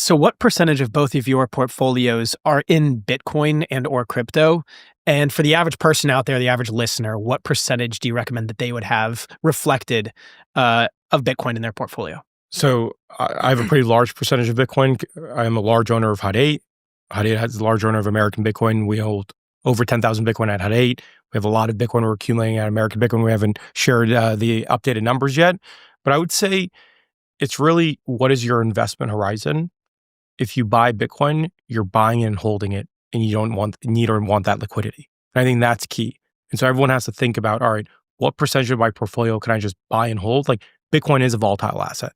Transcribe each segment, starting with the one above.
So what percentage of both of your portfolios are in Bitcoin and or crypto? And for the average person out there, the average listener, what percentage do you recommend that they would have reflected of Bitcoin in their portfolio? So I have a pretty large percentage of Bitcoin. I am a large owner of 𝗪𝗓𝗡𝗘𝗖𝗧. 𝗪𝗓𝗓𝗧 has a large owner of American Bitcoin. We hold over 10,000 Bitcoin at 𝗪𝗓𝗓𝗧. We have a lot of Bitcoin we're accumulating at American Bitcoin. We haven't shared the updated numbers yet. But I would say it's really, what is your investment horizon? If you buy Bitcoin, you're buying it and holding it, and you don't need or want that liquidity. And I think that's key. And so everyone has to think about, all right, what percentage of my portfolio can I just buy and hold? Like, Bitcoin is a volatile asset.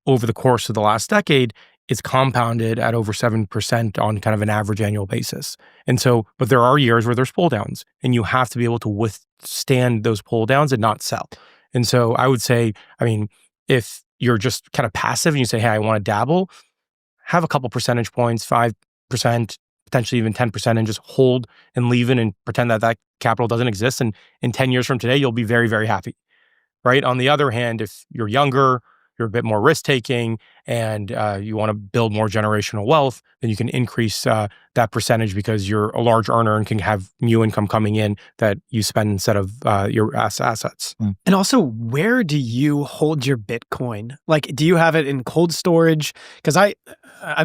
Over the course of the last decade, it's compounded at over 7% on kind of an average annual basis. And so, but there are years where there's pull downs, and you have to be able to withstand those pull downs and not sell. And so I would say, I mean, if you're just kind of passive and you say, hey, I want to dabble, have a couple percentage points, 5%, potentially even 10%, and just hold and leave it and pretend that that capital doesn't exist. And in 10 years from today, you'll be very, very happy, right? On the other hand, if you're younger, you're a bit more risk-taking, and you want to build more generational wealth, then you can increase that percentage because you're a large earner and can have new income coming in that you spend instead of your assets. And also, where do you hold your Bitcoin? Like, do you have it in cold storage? Because I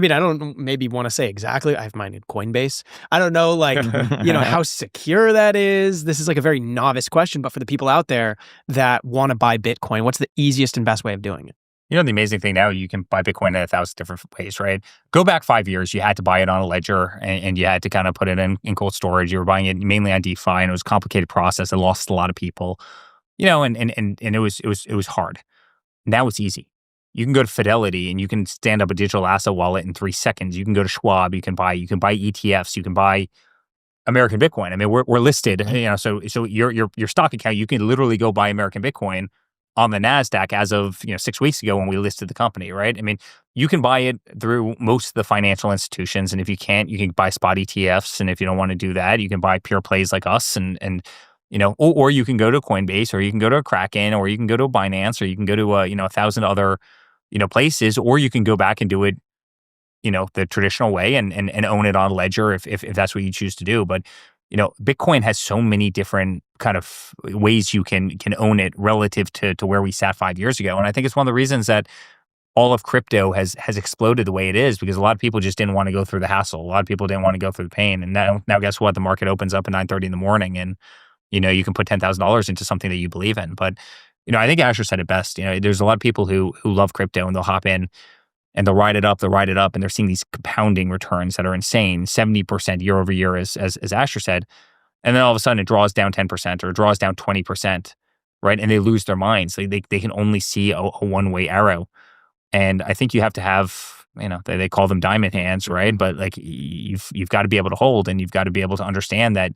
mean, I don't maybe want to say exactly. I have mine in Coinbase. I don't know, like, how secure that is. This is like a very novice question, but for the people out there that want to buy Bitcoin, what's the easiest and best way of doing it? The amazing thing now, you can buy Bitcoin in 1,000 different ways, right? Go back 5 years, you had to buy it on a ledger and you had to kind of put it in cold storage. You were buying it mainly on DeFi, and it was a complicated process. It lost a lot of people, and it was hard. Now it's easy. You can go to Fidelity and you can stand up a digital asset wallet in 3 seconds. You can go to Schwab, you can buy ETFs, you can buy American Bitcoin. I mean, we're listed, so your stock account, you can literally go buy American Bitcoin on the NASDAQ as of 6 weeks ago when we listed the company, right? I mean, you can buy it through most of the financial institutions, and if you can't, you can buy spot ETFs, and if you don't want to do that, you can buy pure plays like us, and or you can go to Coinbase, or you can go to a Kraken, or you can go to a Binance, or you can go to 1,000 other places, or you can go back and do it the traditional way and own it on Ledger if that's what you choose to do. But Bitcoin has so many different kind of ways you can own it relative to where we sat 5 years ago. And I think it's one of the reasons that all of crypto has exploded the way it is, because a lot of people just didn't want to go through the hassle. A lot of people didn't want to go through the pain. And now guess what? The market opens up at 9:30 in the morning, and you can put $10,000 into something that you believe in. But I think Asher said it best. There's a lot of people who love crypto, and they'll hop in and they'll ride it up, and they're seeing these compounding returns that are insane, 70% year over year, as Asher said. And then all of a sudden it draws down 10% or it draws down 20%, right? And they lose their minds. They can only see a one-way arrow. And I think you have to have, they call them diamond hands, right? But like you've got to be able to hold, and you've got to be able to understand that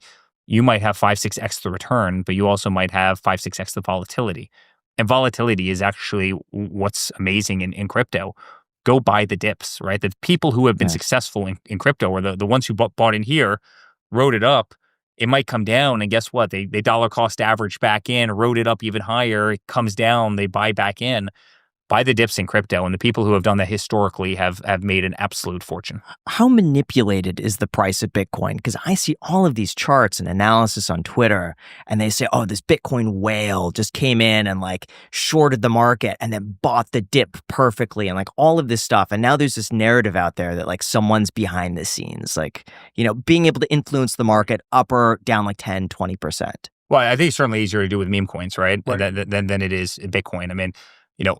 you might have 5-6x the return, but you also might have 5-6x the volatility. And volatility is actually what's amazing in crypto. Go buy the dips, right? The people who have been successful in crypto are the ones who bought in here, rode it up. It might come down, and guess what? They dollar cost average back in, rode it up even higher. It comes down, they buy back in. Buy the dips in crypto, and the people who have done that historically have made an absolute fortune. How manipulated is the price of Bitcoin? Because I see all of these charts and analysis on Twitter, and they say, oh, this Bitcoin whale just came in and like shorted the market and then bought the dip perfectly, and like all of this stuff. And now there's this narrative out there that like someone's behind the scenes, like, being able to influence the market up or down like 10, 20%. Well, I think it's certainly easier to do with meme coins, right? Than it is Bitcoin. I mean,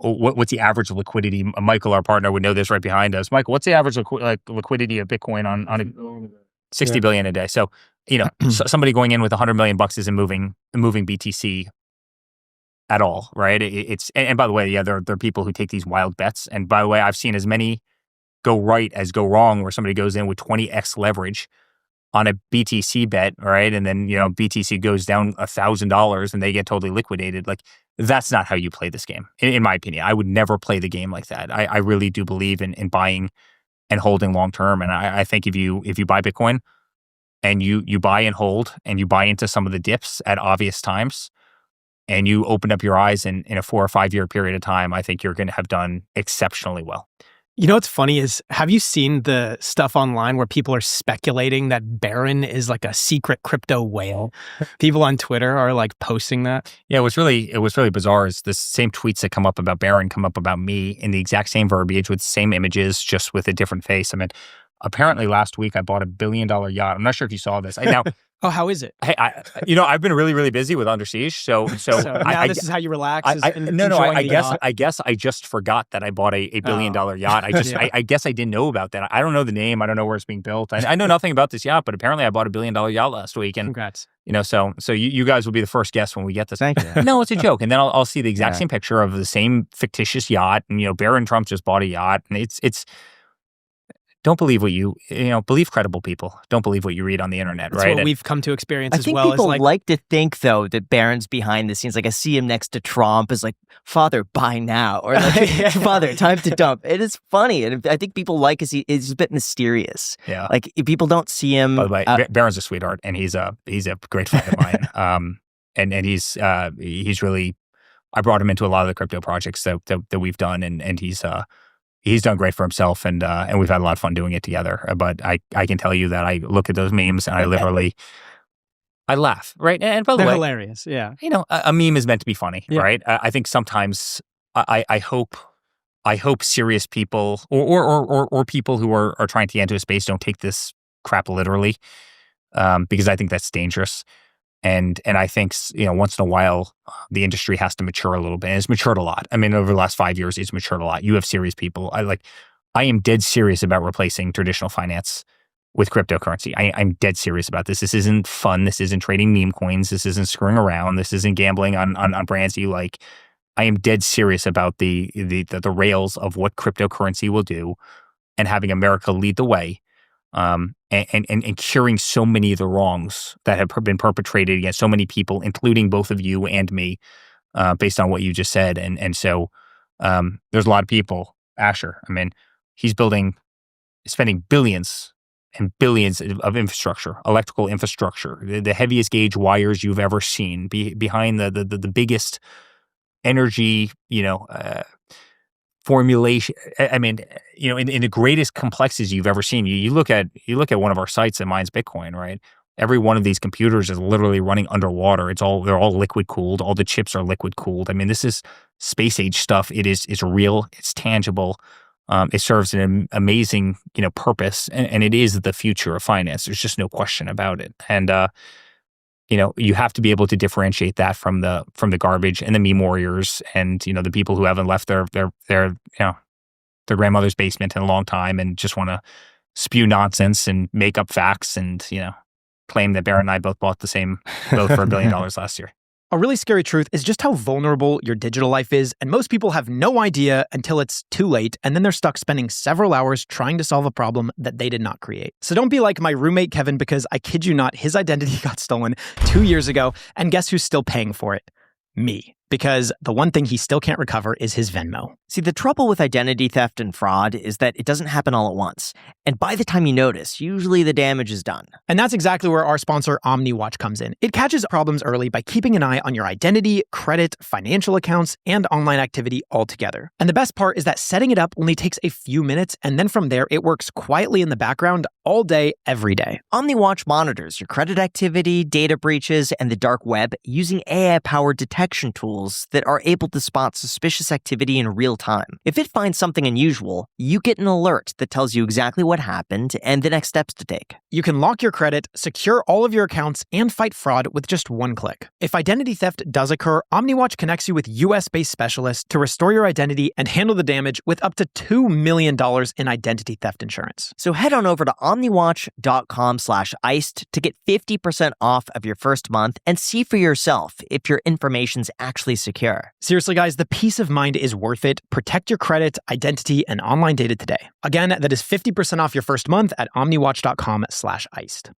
what's the average liquidity? Michael, our partner, would know this right behind us. Michael, what's the average liquidity of Bitcoin on 60 billion a day? So, somebody going in with $100 million isn't moving BTC at all, right? And by the way, there are people who take these wild bets. And by the way, I've seen as many go right as go wrong, where somebody goes in with 20x leverage on a BTC bet, right? And then, BTC goes down $1,000 and they get totally liquidated. Like, that's not how you play this game, in my opinion. I would never play the game like that. I really do believe in buying and holding long term. And I think if you buy Bitcoin and you buy and hold, and you buy into some of the dips at obvious times, and you open up your eyes in a 4 or 5 year period of time, I think you're going to have done exceptionally well. You know what's funny is, have you seen the stuff online where people are speculating that Barron is like a secret crypto whale? People on Twitter are like posting that. Yeah, it was really bizarre is the same tweets that come up about Barron come up about me in the exact same verbiage with the same images, just with a different face. I mean, apparently last week I bought $1 billion yacht. I'm not sure if you saw this. Oh, how is it? Hey, I've been really, really busy with Under Siege, so now this is how you relax. I guess I just forgot that I bought a $1 billion yacht. I guess I didn't know about that. I don't know the name. I don't know where it's being built. I know nothing about this yacht, but apparently I bought $1 billion yacht last week. And congrats. So you guys will be the first guests when we get this. Thank you. No, it's a joke. And then I'll see the exact same picture of the same fictitious yacht, and Barron Trump just bought a yacht, and it's. Don't believe believe credible people. Don't believe what you read on the internet, That's right? what we've come to experience as I think well. people like to think, though, that Barron's behind the scenes. Like I see him next to Trump as like, father, buy now. Or like, father, time to dump. It is funny. And I think people like he's a bit mysterious. Yeah. Like people don't see him. By the way, Barron's a sweetheart, and he's a great friend of mine. And he's really, I brought him into a lot of the crypto projects that we've done, and he's done great for himself, and we've had a lot of fun doing it together. But I can tell you that I look at those memes and I laugh, right? And by the They're way, hilarious. Yeah. A meme is meant to be funny, Yeah. right? I think sometimes I hope serious people or people who are trying to get into a space don't take this crap literally, because I think that's dangerous. And I think, once in a while, the industry has to mature a little bit. And it's matured a lot. I mean, over the last 5 years, it's matured a lot. You have serious people. I am dead serious about replacing traditional finance with cryptocurrency. I'm dead serious about this. This isn't fun. This isn't trading meme coins. This isn't screwing around. This isn't gambling on brands you like. I am dead serious about the rails of what cryptocurrency will do, and having America lead the way. And curing so many of the wrongs that have been perpetrated against so many people, including both of you and me, based on what you just said. And so there's a lot of people. Asher, I mean, he's spending billions and billions of infrastructure, electrical infrastructure, the heaviest gauge wires you've ever seen, behind the biggest energy, formulation. I mean, in the greatest complexities you've ever seen. You look at one of our sites that mines Bitcoin, right? Every one of these computers is literally running underwater. They're all liquid cooled. All the chips are liquid cooled. I mean, this is space age stuff. It's real. It's tangible. It serves an amazing, purpose, and it is the future of finance. There's just no question about it. And you have to be able to differentiate that from the garbage and the meme warriors, and the people who haven't left their grandmother's basement in a long time and just want to spew nonsense and make up facts and claim that Barron and I both bought the same boat for $1 billion last year. A really scary truth is just how vulnerable your digital life is, and most people have no idea until it's too late, and then they're stuck spending several hours trying to solve a problem that they did not create. So don't be like my roommate Kevin, because I kid you not, his identity got stolen 2 years ago, and guess who's still paying for it? Me. Because the one thing he still can't recover is his Venmo. See, the trouble with identity theft and fraud is that it doesn't happen all at once. And by the time you notice, usually the damage is done. And that's exactly where our sponsor, OmniWatch, comes in. It catches problems early by keeping an eye on your identity, credit, financial accounts, and online activity altogether. And the best part is that setting it up only takes a few minutes, and then from there, it works quietly in the background all day, every day. OmniWatch monitors your credit activity, data breaches, and the dark web using AI-powered detection tools that are able to spot suspicious activity in real time. If it finds something unusual, you get an alert that tells you exactly what happened and the next steps to take. You can lock your credit, secure all of your accounts, and fight fraud with just one click. If identity theft does occur, OmniWatch connects you with US-based specialists to restore your identity and handle the damage with up to $2 million in identity theft insurance. So head on over to omniwatch.com/iced to get 50% off of your first month and see for yourself if your information's actually secure. Seriously, guys, the peace of mind is worth it. Protect your credit, identity, and online data today. Again, that is 50% off your first month at omniwatch.com/iced.